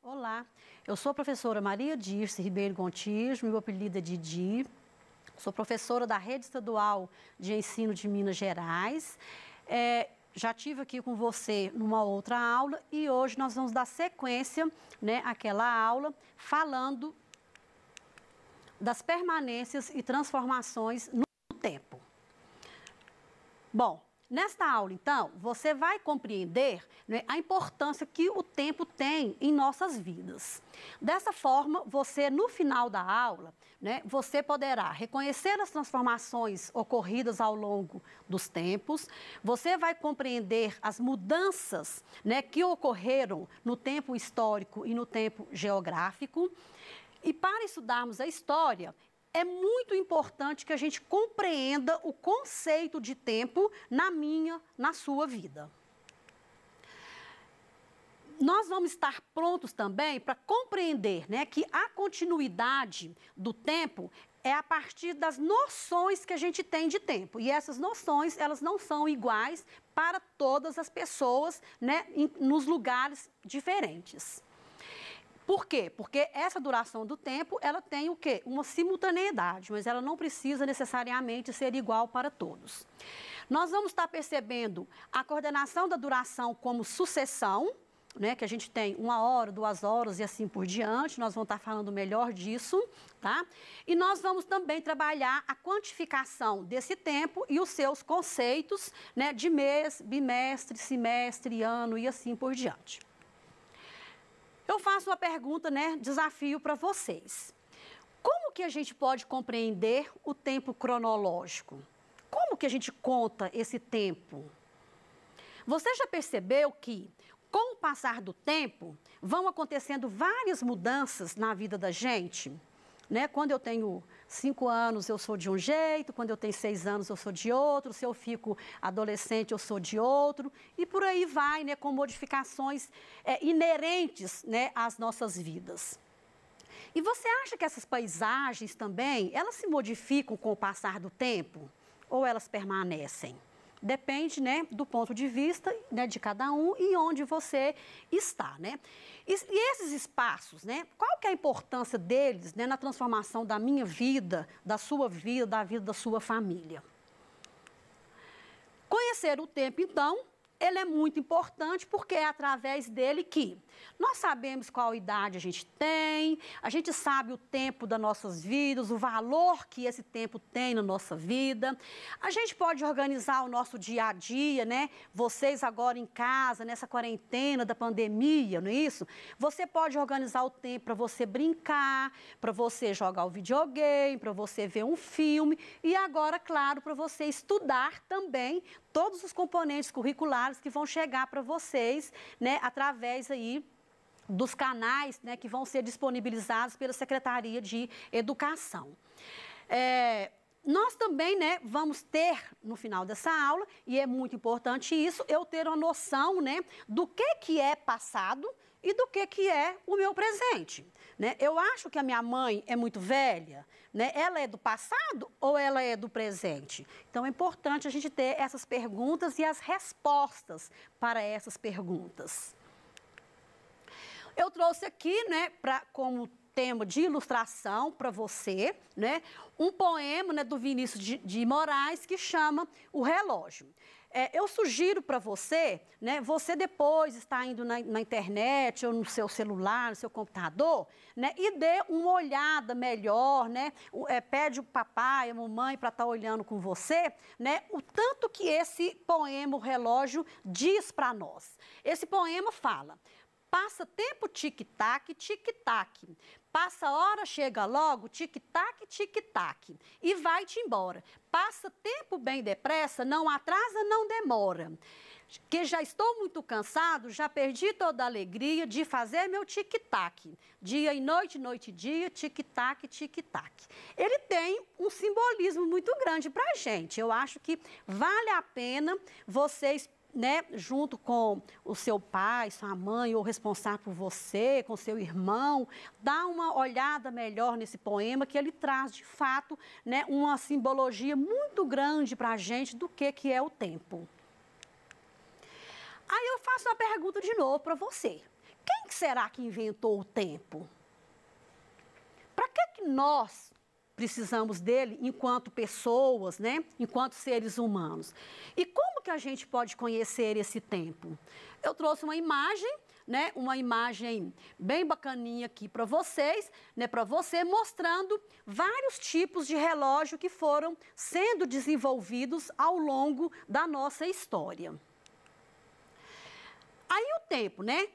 Olá, eu sou a professora Maria Dirce Ribeiro Gontijo, meu apelido é Didi. Sou professora da Rede Estadual de Ensino de Minas Gerais. Já estive aqui com você numa outra aula e hoje nós vamos dar sequência, né, àquela aula falando das permanências e transformações no tempo. Bom, nesta aula, então, você vai compreender, né, a importância que o tempo tem em nossas vidas. Dessa forma, você, no final da aula, né, você poderá reconhecer as transformações ocorridas ao longo dos tempos, você vai compreender as mudanças, né, que ocorreram no tempo histórico e no tempo geográfico. E para estudarmos a história, é muito importante que a gente compreenda o conceito de tempo na sua vida. Nós vamos estar prontos também para compreender, né, que a continuidade do tempo é a partir das noções que a gente tem de tempo. E essas noções, elas não são iguais para todas as pessoas, né, nos lugares diferentes. Por quê? Porque essa duração do tempo, ela tem o quê? Uma simultaneidade, mas ela não precisa necessariamente ser igual para todos. Nós vamos estar percebendo a coordenação da duração como sucessão, né, que a gente tem 1 hora, 2 horas e assim por diante, nós vamos estar falando melhor disso, tá? E nós vamos também trabalhar a quantificação desse tempo e os seus conceitos, né, de mês, bimestre, semestre, ano e assim por diante. Eu faço uma pergunta, né, desafio para vocês. Como que a gente pode compreender o tempo cronológico? Como que a gente conta esse tempo? Você já percebeu que, com o passar do tempo, vão acontecendo várias mudanças na vida da gente? Né? Quando eu tenho 5 anos, eu sou de um jeito, quando eu tenho 6 anos, eu sou de outro, se eu fico adolescente, eu sou de outro, e por aí vai, né, com modificações inerentes, né, às nossas vidas. E você acha que essas paisagens também, elas se modificam com o passar do tempo? Ou elas permanecem? Depende, né, do ponto de vista, né, de cada um e onde você está, né? E esses espaços, né, qual que é a importância deles, né, na transformação da minha vida, da sua vida, da vida da sua família? Conhecer o tempo, então, ele é muito importante porque é através dele que nós sabemos qual idade a gente sabe o tempo das nossas vidas, o valor que esse tempo tem na nossa vida. A gente pode organizar o nosso dia a dia, né? Vocês agora em casa, nessa quarentena da pandemia, não é isso? Você pode organizar o tempo para você brincar, para você jogar o videogame, para você ver um filme e agora, claro, para você estudar também todos os componentes curriculares que vão chegar para vocês, né, através aí dos canais, né, que vão ser disponibilizados pela Secretaria de Educação. Nós também, né, vamos ter no final dessa aula, e é muito importante isso, eu ter uma noção, né, do que é passado e do que é o meu presente, né? Eu acho que a minha mãe é muito velha, né? Ela é do passado ou ela é do presente? Então é importante a gente ter essas perguntas e as respostas para essas perguntas. Eu trouxe aqui, né, como tema de ilustração para você, né, um poema, né, do Vinícius de Moraes que chama O Relógio. Eu sugiro para você, né, você depois está indo na internet ou no seu celular, no seu computador, né, e dê uma olhada melhor, né, pede o papai, a mamãe para estar olhando com você, né, o tanto que esse poema, O Relógio, diz para nós. Esse poema fala: passa tempo, tic-tac, tic-tac. Passa hora, chega logo, tic-tac, tic-tac. E vai-te embora. Passa tempo bem depressa, não atrasa, não demora. Que já estou muito cansado, já perdi toda a alegria de fazer meu tic-tac. Dia e noite, noite e dia, tic-tac, tic-tac. Ele tem um simbolismo muito grande para a gente. Eu acho que vale a pena vocês, né, junto com o seu pai, sua mãe, ou responsável por você, com seu irmão, dá uma olhada melhor nesse poema, que ele traz, de fato, né, uma simbologia muito grande para a gente do que é o tempo. faço uma pergunta de novo para você. Quem será que inventou o tempo? Para que nós precisamos dele enquanto pessoas, né? Enquanto seres humanos? E como que a gente pode conhecer esse tempo? Eu trouxe uma imagem, né? Uma imagem bem bacaninha aqui para vocês, né? Para você, mostrando vários tipos de relógio que foram sendo desenvolvidos ao longo da nossa história. Aí o tempo, né?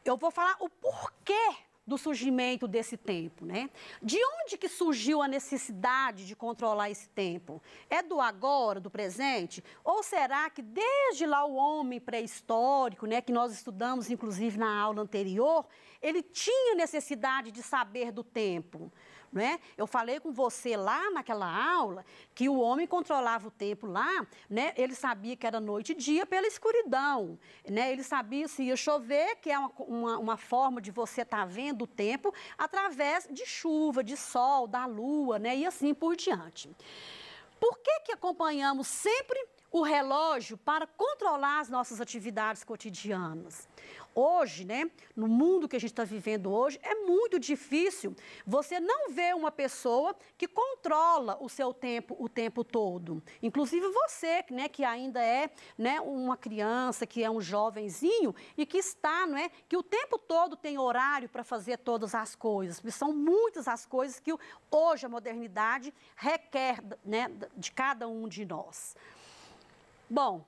Eu vou falar o porquê do surgimento desse tempo, né? De onde que surgiu a necessidade de controlar esse tempo? É do agora, do presente? Ou será que desde lá o homem pré-histórico, né, que nós estudamos inclusive na aula anterior, ele tinha necessidade de saber do tempo? Né? Eu falei com você lá naquela aula que o homem controlava o tempo lá, né? Ele sabia que era noite e dia pela escuridão, né? Ele sabia se ia chover, que é uma forma de você estar vendo o tempo através de chuva, de sol, da lua, né? E assim por diante. Por que acompanhamos sempre o relógio para controlar as nossas atividades cotidianas? Hoje, né, no mundo que a gente está vivendo hoje, é muito difícil você não ver uma pessoa que controla o seu tempo o tempo todo. Inclusive você, né, que ainda é, né, uma criança, que é um jovenzinho e que está, não é, que o tempo todo tem horário para fazer todas as coisas. Porque são muitas as coisas que hoje a modernidade requer, né, de cada um de nós. Bom,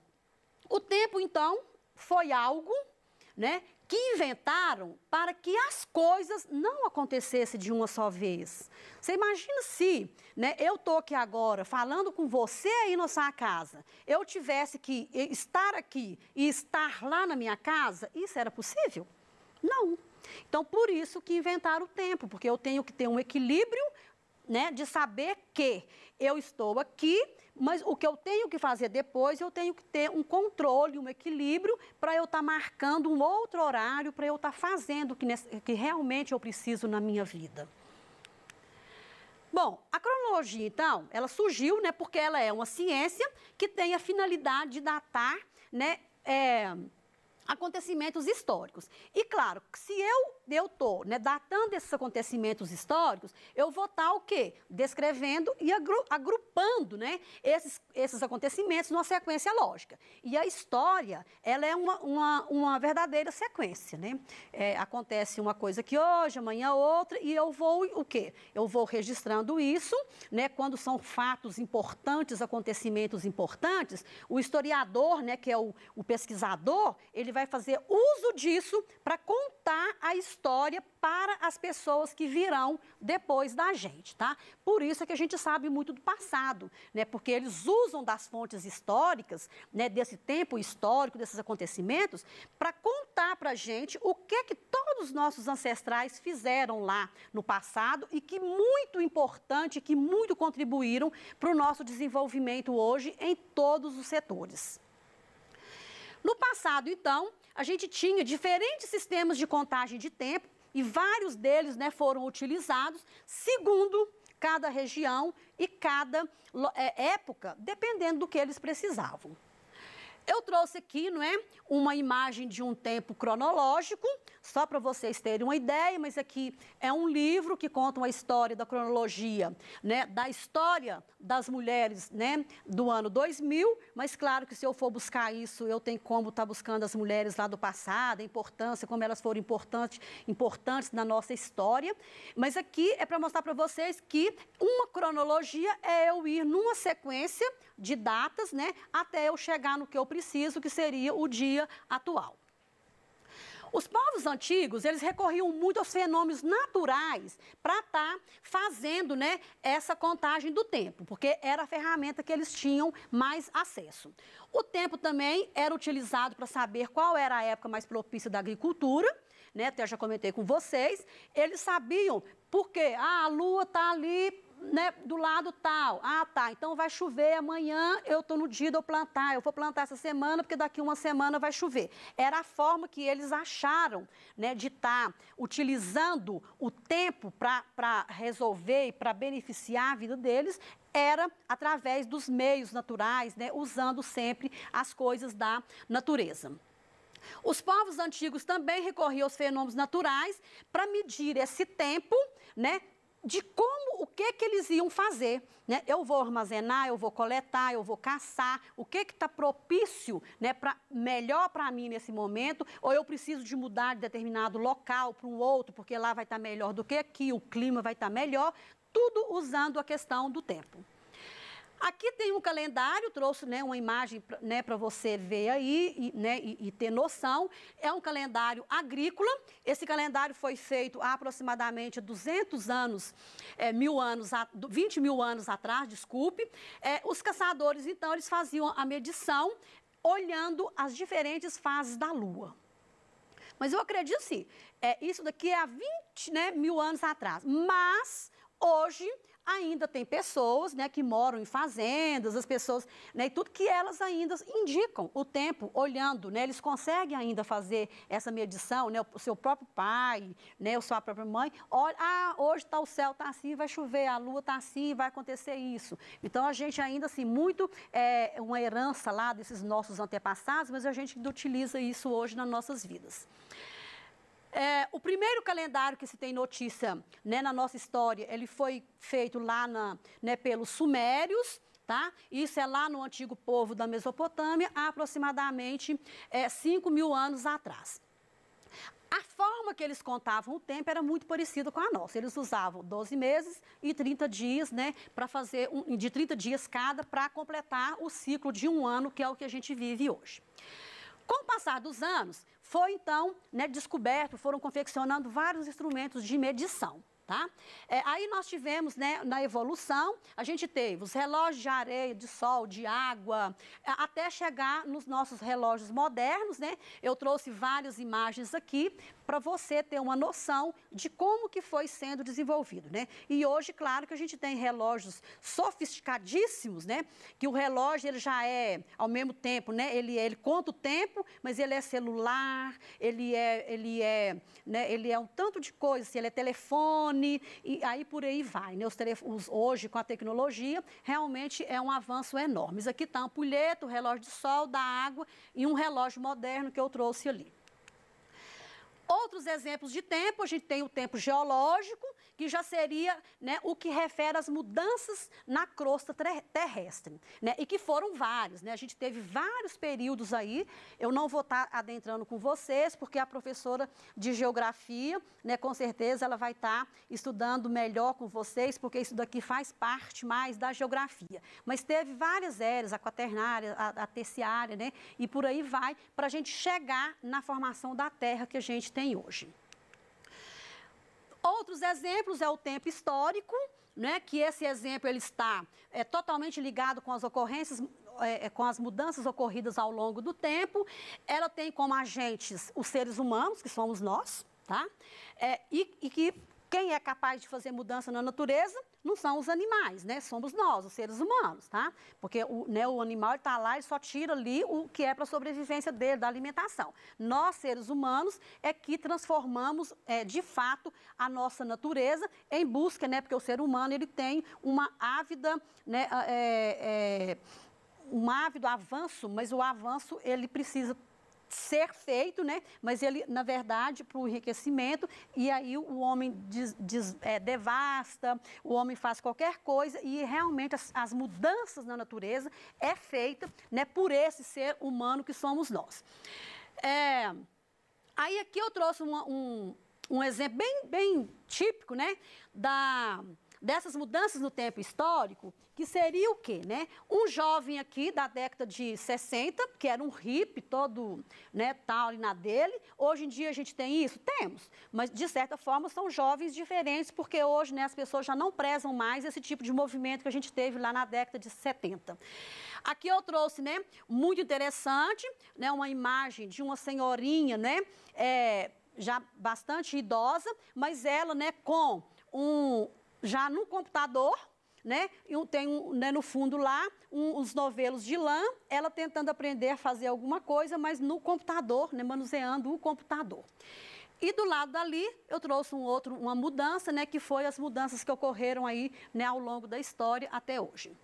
o tempo, então, foi algo, né, que inventaram para que as coisas não acontecessem de uma só vez. Você imagina se, né, eu estou aqui agora falando com você aí na sua casa, eu tivesse que estar aqui e estar lá na minha casa, isso era possível? Não. Então, por isso que inventaram o tempo, porque eu tenho que ter um equilíbrio, né, de saber que eu estou aqui, mas o que eu tenho que fazer depois, eu tenho que ter um controle, um equilíbrio, para eu estar marcando um outro horário, para eu estar fazendo o que realmente eu preciso na minha vida. Bom, a cronologia, então, ela surgiu, né, porque ela é uma ciência que tem a finalidade de datar, né, acontecimentos históricos. E claro, se eu estou, né, datando esses acontecimentos históricos, eu vou estar o quê? Descrevendo e agrupando, né, esses acontecimentos numa sequência lógica. E a história, ela é uma verdadeira sequência, né? Acontece uma coisa aqui hoje, amanhã outra, e eu vou o quê? Eu vou registrando isso, né, quando são fatos importantes, acontecimentos importantes, o historiador, né, que é o pesquisador, ele vai fazer uso disso para contar a história para as pessoas que virão depois da gente, tá? Por isso é que a gente sabe muito do passado, né? Porque eles usam das fontes históricas, né, desse tempo histórico, desses acontecimentos, para contar para a gente o que todos os nossos ancestrais fizeram lá no passado e que muito importante, que muito contribuíram para o nosso desenvolvimento hoje em todos os setores. No passado, então, a gente tinha diferentes sistemas de contagem de tempo e vários deles, né, foram utilizados segundo cada região e cada época, dependendo do que eles precisavam. Eu trouxe aqui, não é, uma imagem de um tempo cronológico, só para vocês terem uma ideia, mas aqui é um livro que conta uma história da cronologia, né, da história das mulheres, né, do ano 2000, mas claro que se eu for buscar isso, eu tenho como estar buscando as mulheres lá do passado, a importância, como elas foram importantes na nossa história, mas aqui é para mostrar para vocês que uma cronologia é eu ir numa sequência de datas, né, até eu chegar no que eu preciso, que seria o dia atual. Os povos antigos, eles recorriam muito aos fenômenos naturais para estar fazendo, né, essa contagem do tempo, porque era a ferramenta que eles tinham mais acesso. O tempo também era utilizado para saber qual era a época mais propícia da agricultura, né, até já comentei com vocês. Eles sabiam porque a lua está ali, né, do lado tal. Ah, tá, então vai chover amanhã, eu estou no dia de eu plantar, eu vou plantar essa semana porque daqui uma semana vai chover. Era a forma que eles acharam, né, de estar utilizando o tempo para resolver e para beneficiar a vida deles, era através dos meios naturais, né, usando sempre as coisas da natureza. Os povos antigos também recorriam aos fenômenos naturais para medir esse tempo, né, de como, o que eles iam fazer, né? Eu vou armazenar, eu vou coletar, eu vou caçar, o que está propício, né, melhor para mim nesse momento, ou eu preciso de mudar de determinado local para um outro, porque lá vai estar melhor do que aqui, o clima vai estar melhor, tudo usando a questão do tempo. Aqui tem um calendário, trouxe, né, uma imagem, né, para você ver aí, né, e ter noção. É um calendário agrícola. Esse calendário foi feito há aproximadamente 200 anos, 20 mil anos atrás, desculpe. Os caçadores, então, eles faziam a medição olhando as diferentes fases da Lua. Mas eu acredito, sim, isso daqui é há 20, né, mil anos atrás. Mas, hoje, ainda tem pessoas, né, que moram em fazendas, as pessoas, né, e tudo que elas ainda indicam o tempo, olhando, né, eles conseguem ainda fazer essa medição, né, o seu próprio pai, né, a sua própria mãe, olha, hoje o céu está assim, vai chover, a lua está assim, vai acontecer isso. Então, a gente ainda, assim, muito uma herança lá desses nossos antepassados, mas a gente utiliza isso hoje nas nossas vidas. O primeiro calendário que se tem notícia, né, na nossa história, ele foi feito lá né, pelos sumérios, tá? Isso é lá no antigo povo da Mesopotâmia, há aproximadamente 5 mil anos atrás. A forma que eles contavam o tempo era muito parecida com a nossa. Eles usavam 12 meses e 30 dias, né, para fazer de 30 dias cada para completar o ciclo de um ano, que é o que a gente vive hoje. Com o passar dos anos, foi então, né, descoberto, foram confeccionando vários instrumentos de medição, tá? Aí nós tivemos, né, na evolução, a gente teve os relógios de areia, de sol, de água, até chegar nos nossos relógios modernos, né? Eu trouxe várias imagens aqui para você ter uma noção de como que foi sendo desenvolvido, né? E hoje, claro que a gente tem relógios sofisticadíssimos, né? Que o relógio, ele já é, ao mesmo tempo, né? Ele conta o tempo, mas ele é celular, ele é um tanto de coisa, assim, ele é telefone, e aí por aí vai, né? Os telefones, hoje, com a tecnologia, realmente é um avanço enorme. Isso aqui está a ampulheta, o relógio de sol, da água e um relógio moderno que eu trouxe ali. Outros exemplos de tempo, a gente tem o tempo geológico, que já seria, né, o que refere às mudanças na crosta terrestre, né, e que foram vários, né, a gente teve vários períodos aí. Eu não vou estar adentrando com vocês, porque a professora de geografia, né, com certeza ela vai estar estudando melhor com vocês, porque isso daqui faz parte mais da geografia. Mas teve várias eras, a quaternária, a terciária, né, e por aí vai, para a gente chegar na formação da Terra que a gente tem hoje. Outros exemplos é o tempo histórico, né, que esse exemplo ele está totalmente ligado com as ocorrências, com as mudanças ocorridas ao longo do tempo. Ela tem como agentes os seres humanos, que somos nós, tá? E que quem é capaz de fazer mudança na natureza não são os animais, né? Somos nós, os seres humanos, tá? Porque o animal está lá e só tira ali o que é para a sobrevivência dele, da alimentação. Nós, seres humanos, é que transformamos, de fato, a nossa natureza em busca, né? Porque o ser humano, ele tem uma ávida, né? Um ávido avanço, mas o avanço, ele precisa ser feito, né? Mas ele, na verdade, para o enriquecimento, e aí o homem devasta, o homem faz qualquer coisa, e realmente as mudanças na natureza é feita, né, por esse ser humano que somos nós. Aí aqui eu trouxe um exemplo bem típico, né, dessas mudanças no tempo histórico, que seria o quê, né? Um jovem aqui da década de 60, que era um hippie todo, né, tal e na dele. Hoje em dia a gente tem isso? Temos, mas de certa forma são jovens diferentes, porque hoje, né, as pessoas já não prezam mais esse tipo de movimento que a gente teve lá na década de 70. Aqui eu trouxe, né, muito interessante, né, uma imagem de uma senhorinha, né, já bastante idosa, mas ela, né, com já no computador, né, tem né, no fundo lá uns novelos de lã, ela tentando aprender a fazer alguma coisa, mas no computador, né, manuseando o computador. E do lado dali eu trouxe uma mudança, né, que foi as mudanças que ocorreram aí, né, ao longo da história até hoje.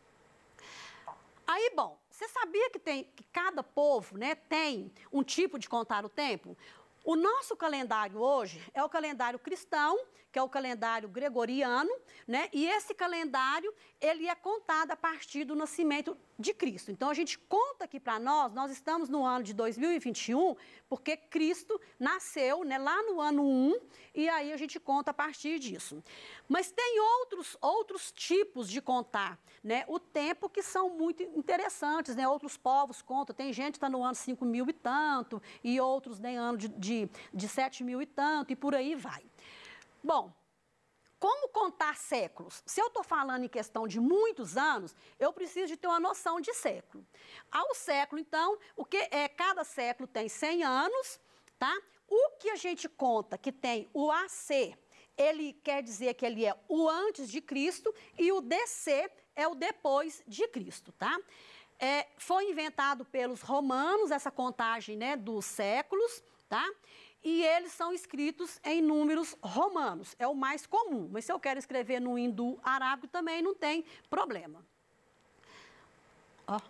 Aí, bom, você sabia que cada povo, né, tem um tipo de contar o tempo? O nosso calendário hoje é o calendário cristão, que é o calendário gregoriano, né? E esse calendário, ele é contado a partir do nascimento de Cristo. Então, a gente conta aqui para nós estamos no ano de 2021, porque Cristo nasceu, né, lá no ano 1, e aí a gente conta a partir disso. Mas tem outros tipos de contar, né, o tempo que são muito interessantes, né? Outros povos contam, tem gente que está no ano 5.000 e tanto, e outros em ano de 7.000 e tanto, e por aí vai. Bom, como contar séculos? Se eu estou falando em questão de muitos anos, eu preciso de ter uma noção de século. Ao século, então, cada século tem 100 anos, tá? O que a gente conta que tem o AC, ele quer dizer que ele é o antes de Cristo, e o DC é o depois de Cristo, tá? Foi inventado pelos romanos, essa contagem, né, dos séculos, tá? E eles são escritos em números romanos, é o mais comum. Mas se eu quero escrever no hindu-arábico também não tem problema.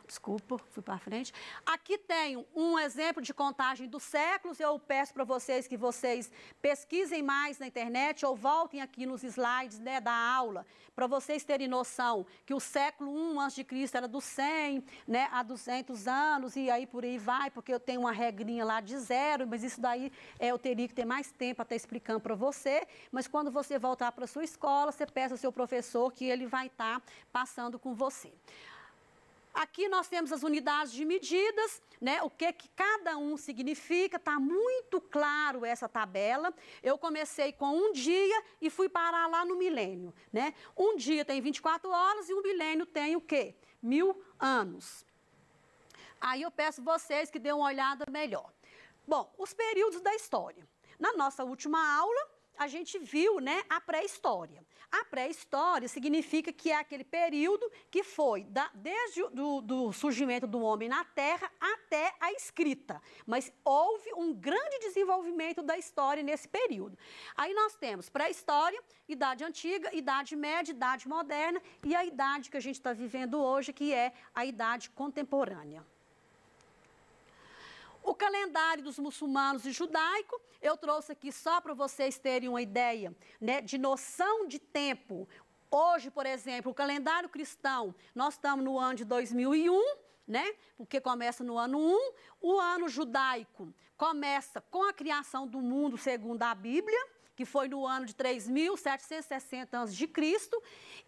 Desculpa, fui para frente. Aqui tenho um exemplo de contagem dos séculos. Eu peço para vocês que vocês pesquisem mais na internet ou voltem aqui nos slides, né, da aula, para vocês terem noção que o século I a.C. era do 100, né, a 200 anos, e aí por aí vai, porque eu tenho uma regrinha lá de 0, mas isso daí eu teria que ter mais tempo para estar explicando para você. Mas quando você voltar para a sua escola, você peça ao seu professor que ele vai estar passando com você. Aqui nós temos as unidades de medidas, né? O que cada um significa, está muito claro essa tabela. Eu comecei com um dia e fui parar lá no milênio, né? Um dia tem 24 horas e um milênio tem o quê? 1000 anos. Aí eu peço vocês que dêem uma olhada melhor. Bom, os períodos da história. Na nossa última aula, a gente viu, né, a pré-história. A pré-história significa que é aquele período que foi desde do surgimento do homem na Terra até a escrita. Mas houve um grande desenvolvimento da história nesse período. Aí nós temos pré-história, idade antiga, idade média, idade moderna e a idade que a gente está vivendo hoje, que é a idade contemporânea. O calendário dos muçulmanos e judaico, eu trouxe aqui só para vocês terem uma ideia, né, de noção de tempo. Hoje, por exemplo, o calendário cristão, nós estamos no ano de 2001, né, porque começa no ano 1. O ano judaico começa com a criação do mundo segundo a Bíblia, que foi no ano de 3.760 a.C.,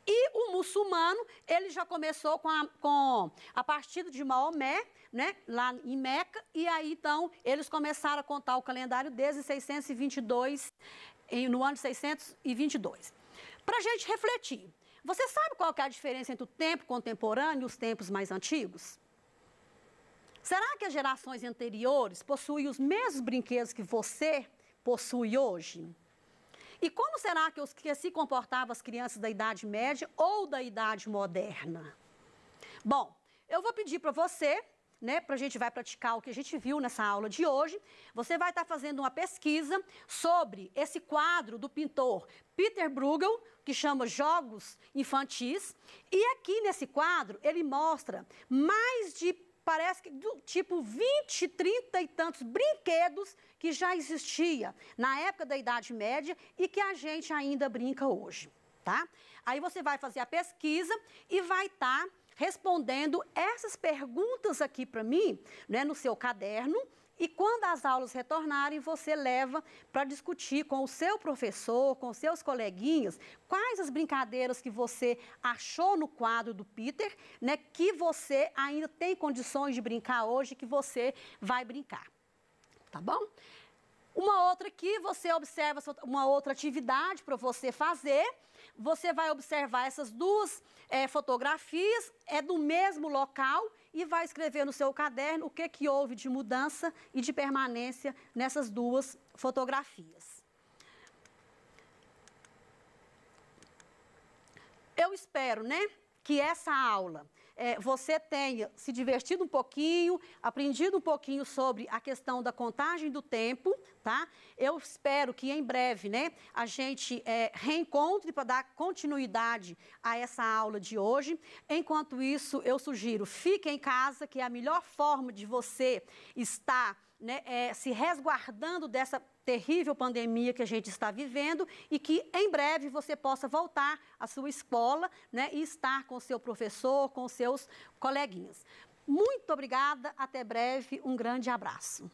e o muçulmano, ele já começou com a partida de Maomé, né, lá em Meca, e aí, então, eles começaram a contar o calendário desde 622, no ano de 622. Para a gente refletir, você sabe qual que é a diferença entre o tempo contemporâneo e os tempos mais antigos? Será que as gerações anteriores possuíam os mesmos brinquedos que você possui hoje? E como será que se comportavam as crianças da Idade Média ou da Idade Moderna? Bom, eu vou pedir para você, né, para a gente vai praticar o que a gente viu nessa aula de hoje. Você vai estar fazendo uma pesquisa sobre esse quadro do pintor Peter Bruegel, que chama Jogos Infantis. E aqui nesse quadro, ele mostra mais de, parece que do tipo 20, 30 e tantos brinquedos que já existia na época da Idade Média e que a gente ainda brinca hoje, tá? Aí você vai fazer a pesquisa e vai estar respondendo essas perguntas aqui para mim, né, no seu caderno. E quando as aulas retornarem, você leva para discutir com o seu professor, com os seus coleguinhas, quais as brincadeiras que você achou no quadro do Peter, né, que você ainda tem condições de brincar hoje, que você vai brincar. Tá bom? Uma outra aqui, você observa uma outra atividade para você fazer. Você vai observar essas duas fotografias, é do mesmo local, e vai escrever no seu caderno o que houve de mudança e de permanência nessas duas fotografias. Eu espero, né, que essa aula você tenha se divertido um pouquinho, aprendido um pouquinho sobre a questão da contagem do tempo, tá? Eu espero que em breve, né, a gente reencontre para dar continuidade a essa aula de hoje. Enquanto isso, eu sugiro, fique em casa, que é a melhor forma de você estar, né, se resguardando dessa terrível pandemia que a gente está vivendo e que em breve você possa voltar à sua escola, né, e estar com o seu professor, com os seus coleguinhas. Muito obrigada, até breve, um grande abraço.